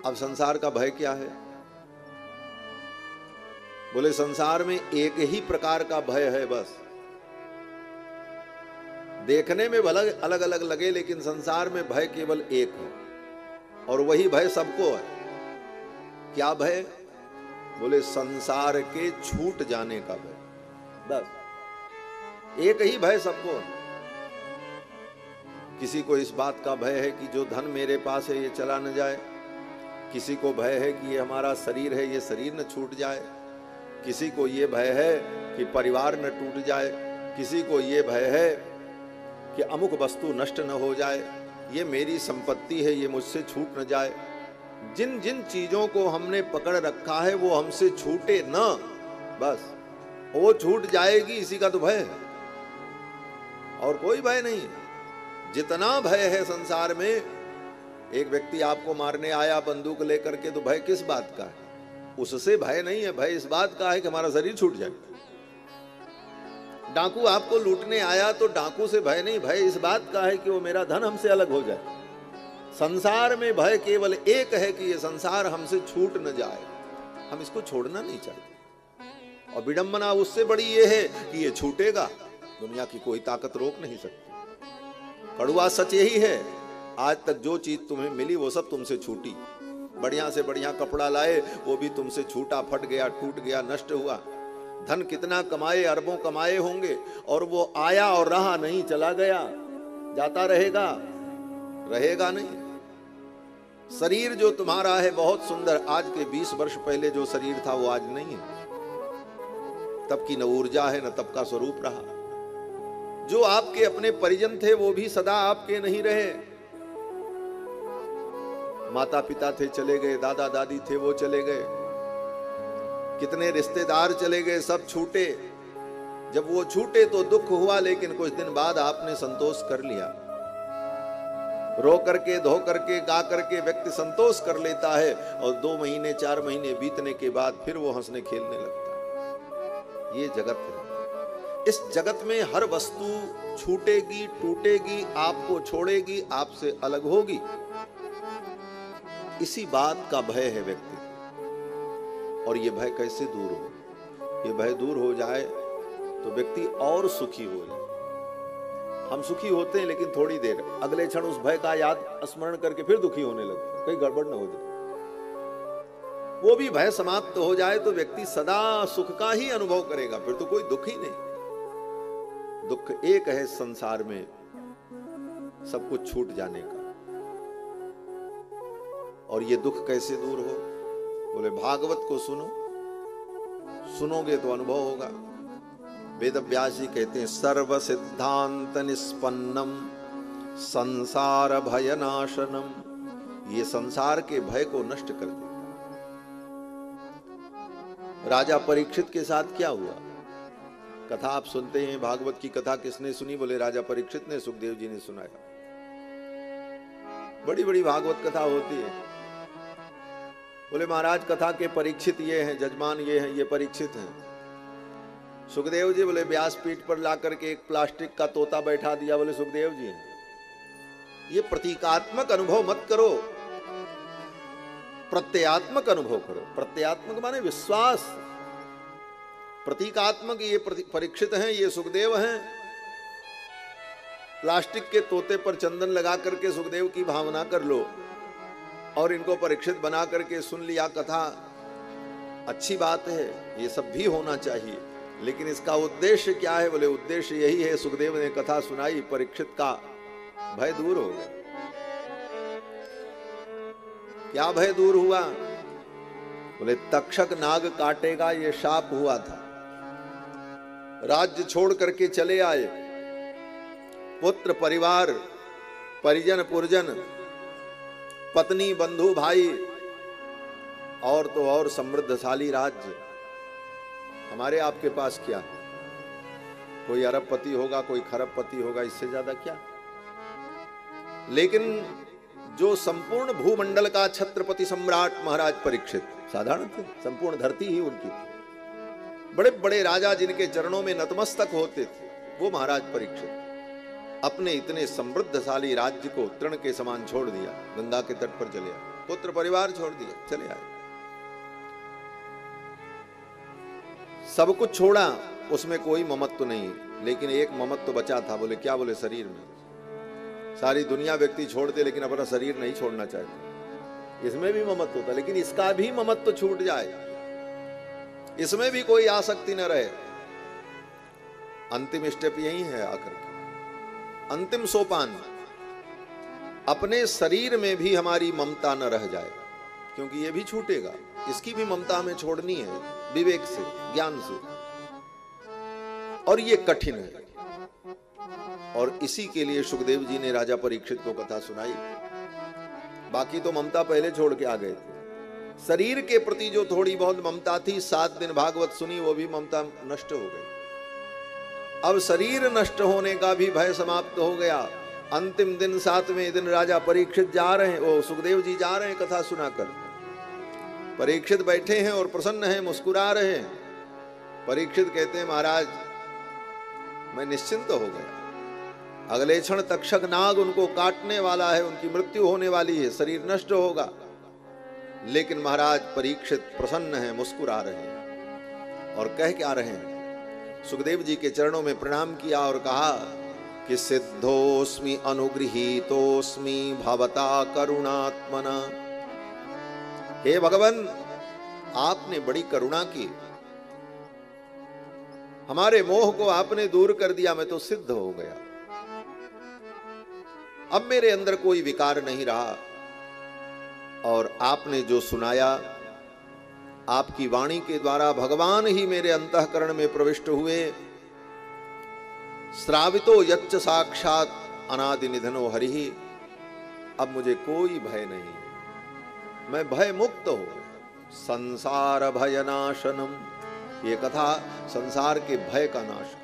अब संसार का भय क्या है? बोले संसार में एक ही प्रकार का भय है बस। देखने में भले अलग अलग लगे, लेकिन संसार में भय केवल एक है, और वही भय सबको है। क्या भय? बोले संसार के छूट जाने का भय। बस एक ही भय सबको है। किसी को इस बात का भय है कि जो धन मेरे पास है ये चला न जाए, किसी को भय है कि ये हमारा शरीर है, ये शरीर न छूट जाए, किसी को ये भय है कि परिवार न टूट जाए, किसी को ये भय है कि अमुक वस्तु नष्ट न हो जाए, ये मेरी संपत्ति है, ये मुझसे छूट न जाए। जिन जिन चीजों को हमने पकड़ रखा है वो हमसे छूटे न, बस वो छूट जाएगी, इसी का तो भय है, और कोई भय नहीं है। जितना भय है संसार में, एक व्यक्ति आपको मारने आया बंदूक लेकर के, तो भय किस बात का है? उससे भय नहीं है, भय इस बात का है कि हमारा शरीर छूट जाए। डाकू आपको लूटने आया तो डाकू से भय नहीं, भय इस बात का है कि वो मेरा धन हमसे अलग हो जाए। संसार में भय केवल एक है कि ये संसार हमसे छूट न जाए, हम इसको छोड़ना नहीं चाहते। और विडंबना उससे बड़ी ये है कि ये छूटेगा, दुनिया की कोई ताकत रोक नहीं सकती। कड़वा सच यही है, आज तक जो चीज तुम्हें मिली वो सब तुमसे छूटी। बढ़िया से बढ़िया कपड़ा लाए, वो भी तुमसे छूटा, फट गया, टूट गया, नष्ट हुआ। धन कितना कमाए, अरबों कमाए होंगे, और वो आया और रहा नहीं, चला गया, जाता रहेगा, रहेगा नहीं। शरीर जो तुम्हारा है बहुत सुंदर, आज के 20 वर्ष पहले जो शरीर था वो आज नहीं है। तब की न ऊर्जा है न तब का स्वरूप रहा। जो आपके अपने परिजन थे वो भी सदा आपके नहीं रहे। माता पिता थे चले गए, दादा दादी थे वो चले गए, कितने रिश्तेदार चले गए, सब छूटे। जब वो छूटे तो दुख हुआ, लेकिन कुछ दिन बाद आपने संतोष कर लिया। रो करके, धो करके, गा करके व्यक्ति संतोष कर लेता है, और 2 महीने 4 महीने बीतने के बाद फिर वो हंसने खेलने लगता है। ये जगत है। इस जगत में हर वस्तु छूटेगी, टूटेगी, आपको छोड़ेगी, आपसे अलग होगी। इसी बात का भय है व्यक्ति। और ये भय कैसे दूर हो? ये भय दूर हो जाए तो व्यक्ति और सुखी हो जाए। हम सुखी होते हैं लेकिन थोड़ी देर, अगले क्षण उस भय का याद स्मरण करके फिर दुखी होने लगते, कहीं गड़बड़ न हो जाए। वो भी भय समाप्त हो जाए तो व्यक्ति सदा सुख का ही अनुभव करेगा, फिर तो कोई दुख ही नहीं। दुख एक है संसार में, सब कुछ छूट जाने का। और ये दुख कैसे दूर हो? बोले भागवत को सुनो, सुनोगे तो अनुभव होगा। वेद व्यास जी कहते हैं, सर्व सिद्धांत निष्पन्नम संसार भय नाशनम। ये संसार के भय को नष्ट कर देता। राजा परीक्षित के साथ क्या हुआ? कथा आप सुनते हैं। भागवत की कथा किसने सुनी? बोले राजा परीक्षित ने, सुखदेव जी ने सुनाया। बड़ी बड़ी भागवत कथा होती है। बोले महाराज कथा के परीक्षित ये हैं, जजमान ये हैं, ये परीक्षित हैं। सुखदेव जी बोले व्यासपीठ पर ला करके एक प्लास्टिक का तोता बैठा दिया। बोले सुखदेव जी ये प्रतीकात्मक अनुभव मत करो, प्रत्ययात्मक अनुभव करो। प्रत्ययात्मक माने विश्वास, प्रतीकात्मक ये परीक्षित हैं, ये सुखदेव हैं। प्लास्टिक के तोते पर चंदन लगा करके सुखदेव की भावना कर लो और इनको परीक्षित बना करके सुन लिया कथा। अच्छी बात है, ये सब भी होना चाहिए, लेकिन इसका उद्देश्य क्या है? बोले उद्देश्य यही है, सुखदेव ने कथा सुनाई, परीक्षित का भय दूर हो गया। क्या भय दूर हुआ? बोले तक्षक नाग काटेगा ये शाप हुआ था। राज्य छोड़ करके चले आए, पुत्र परिवार परिजन पुरजन, पत्नी बंधु भाई, और तो और समृद्धशाली राज्य। हमारे आपके पास क्या है? कोई अरबपति होगा, कोई खरबपति होगा, इससे ज्यादा क्या। लेकिन जो संपूर्ण भूमंडल का छत्रपति सम्राट महाराज परीक्षित साधारण थे, संपूर्ण धरती ही उनकी थी। बड़े बड़े राजा जिनके चरणों में नतमस्तक होते थे, वो महाराज परीक्षित अपने इतने समृद्धशाली राज्य को तृण के समान छोड़ दिया, गंगा के तट पर चले आए। पुत्र परिवार छोड़ दिए, चले आए। सब कुछ छोड़ा, उसमें कोई ममत्व नहीं, लेकिन एक ममत्व बचा था। बोले क्या? बोले शरीर में। सारी दुनिया व्यक्ति छोड़ते, लेकिन अपना शरीर नहीं छोड़ना चाहते। इसमें भी ममत्व होता, लेकिन इसका भी ममत्व छूट जाए, इसमें भी कोई आसक्ति न रहे। अंतिम स्टेप यही है आकर के, अंतिम सोपान, अपने शरीर में भी हमारी ममता न रह जाए, क्योंकि ये भी छूटेगा। इसकी भी ममता हमें छोड़नी है, विवेक से, ज्ञान से, और ये कठिन है। और इसी के लिए सुखदेव जी ने राजा परीक्षित को कथा सुनाई। बाकी तो ममता पहले छोड़ के आ गए थे। शरीर के प्रति जो थोड़ी बहुत ममता थी, 7 दिन भागवत सुनी, वो भी ममता नष्ट हो गई। अब शरीर नष्ट होने का भी भय समाप्त हो गया। अंतिम दिन 7वें दिन राजा परीक्षित जा रहे हैं, वो सुखदेव जी जा रहे हैं कथा सुनाकर। परीक्षित बैठे हैं और प्रसन्न हैं, मुस्कुरा रहे हैं। परीक्षित कहते हैं महाराज मैं निश्चिंत हो गया, अगले क्षण तक्षक नाग उनको काटने वाला है, उनकी मृत्यु होने वाली है, शरीर नष्ट होगा। लेकिन महाराज परीक्षित प्रसन्न हैं, मुस्कुरा रहे हैं। और कह क्या रहे हैं? सुखदेव जी के चरणों में प्रणाम किया और कहा कि सिद्धोस्मि अनुगृहीतोस्मि भवता करुणात्मना। हे भगवान, आपने बड़ी करुणा की, हमारे मोह को आपने दूर कर दिया, मैं तो सिद्ध हो गया। अब मेरे अंदर कोई विकार नहीं रहा। और आपने जो सुनाया, आपकी वाणी के द्वारा भगवान ही मेरे अंतःकरण में प्रविष्ट हुए। श्रावितो यच्च साक्षात अनादि निधनो हरिहि। अब मुझे कोई भय नहीं, मैं भय मुक्त हो। संसार भयनाशनम, ये कथा संसार के भय का नाश